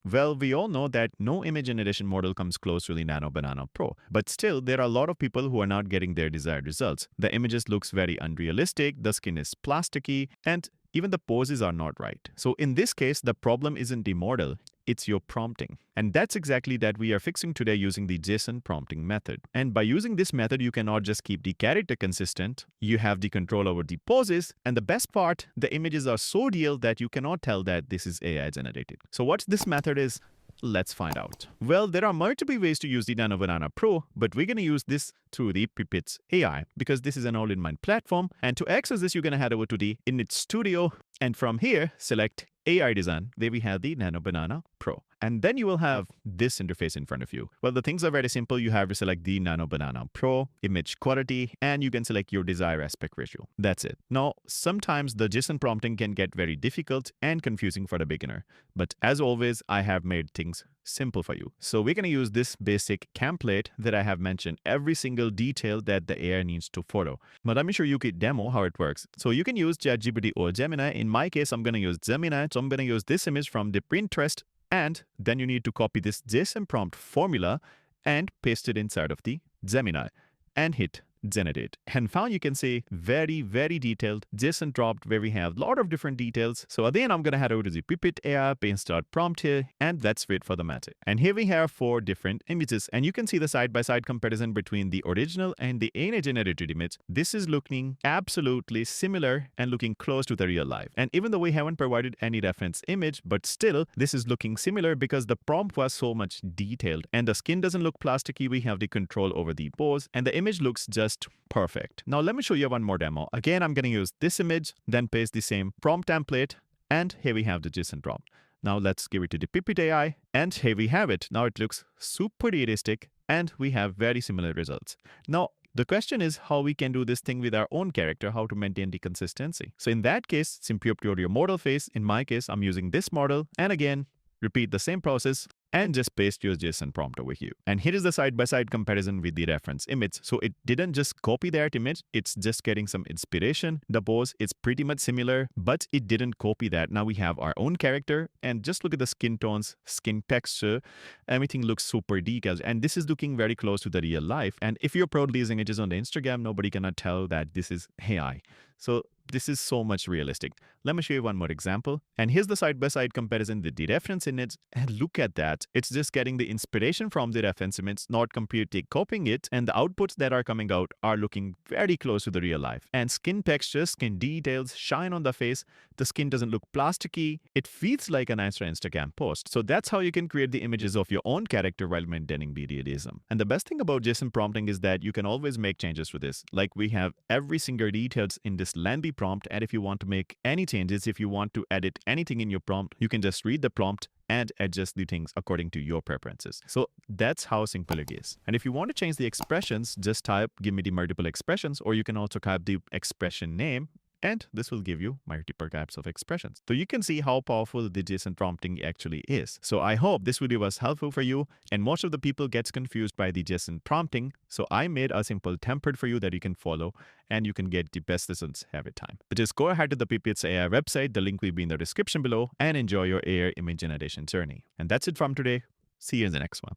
Well, we all know that no image generation model comes close to the Nano Banana Pro, but still there are a lot of people who are not getting their desired results. The images looks very unrealistic, the skin is plasticky, and even the poses are not right. So in this case, the problem isn't the model, it's your prompting. And that's exactly that we are fixing today using the Json prompting method. And by using this method, you cannot just keep the character consistent, you have the control over the poses, and the best part, the images are so real that you cannot tell that this is AI generated. So what this method is, let's find out. Well, there are multiple ways to use the Nano Banana Pro, but we're going to use this through the Pippit AI because this is an all-in-one platform. And to access this, you're going to head over to the Init Studio, and from here, select AI Design. There we have the Nano Banana Pro. And then you will have this interface in front of you. Well, the things are very simple. You have to select the Nano Banana Pro, image quality, and you can select your desired aspect ratio. That's it. Now, sometimes the JSON prompting can get very difficult and confusing for the beginner. But as always, I have made things simple for you. So we're going to use this basic template that I have mentioned every single detail that the AI needs to follow. But let me show you a demo how it works. So you can use ChatGPT or Gemini. In my case, I'm going to use Gemini. So I'm going to use this image from the Pinterest, and then you need to copy this JSON prompt formula and paste it inside of the Gemini and hit generate. And now you can see very, very detailed JSON prompt where we have a lot of different details. So again, I'm going to head over to the Pippit AI, start prompt here, and let's wait for the magic. And here we have 4 different images, and you can see the side-by-side comparison between the original and the AI generated image. This is looking absolutely similar and looking close to the real life. And even though we haven't provided any reference image, but still this is looking similar because the prompt was so much detailed and the skin doesn't look plasticky. We have the control over the pose and the image looks just perfect. Now let me show you one more demo. Again, I'm going to use this image, then paste the same prompt template, and here we have the JSON prompt. Now let's give it to the Pippit AI, and here we have it. Now it looks super realistic, and we have very similar results. Now, the question is how we can do this thing with our own character, how to maintain the consistency. So in that case, simply upload your model face. In my case, I'm using this model, and again, repeat the same process and just paste your JSON prompt over here. And here is the side-by-side comparison with the reference image. So it didn't just copy that image, it's just getting some inspiration. The pose is pretty much similar, but it didn't copy that. Now we have our own character, and just look at the skin tones, skin texture, everything looks super detailed. And this is looking very close to the real life. And if you're proudly using images on the Instagram, nobody cannot tell that this is AI. So this is so much realistic. Let me show you one more example. And here's the side-by-side comparison with the reference image. And look at that. It's just getting the inspiration from the reference image, not completely copying it. And the outputs that are coming out are looking very close to the real life. And skin textures, skin details, shine on the face. The skin doesn't look plasticky. It feels like a nice Instagram post. So that's how you can create the images of your own character while maintaining the realism. And the best thing about JSON prompting is that you can always make changes to this. Like we have every single details in this lengthy prompt, and if you want to make any changes, if you want to edit anything in your prompt, you can just read the prompt and adjust the things according to your preferences. So that's how simple it is. And if you want to change the expressions, just type give me the multiple expressions, or you can also type the expression name, and this will give you multiple types of expressions. So you can see how powerful the JSON prompting actually is. So I hope this video was helpful for you, and most of the people gets confused by the JSON prompting. So I made a simple template for you that you can follow, and you can get the best results every time. But just go ahead to the Pippit AI website. The link will be in the description below, and enjoy your AI image generation journey. And that's it from today. See you in the next one.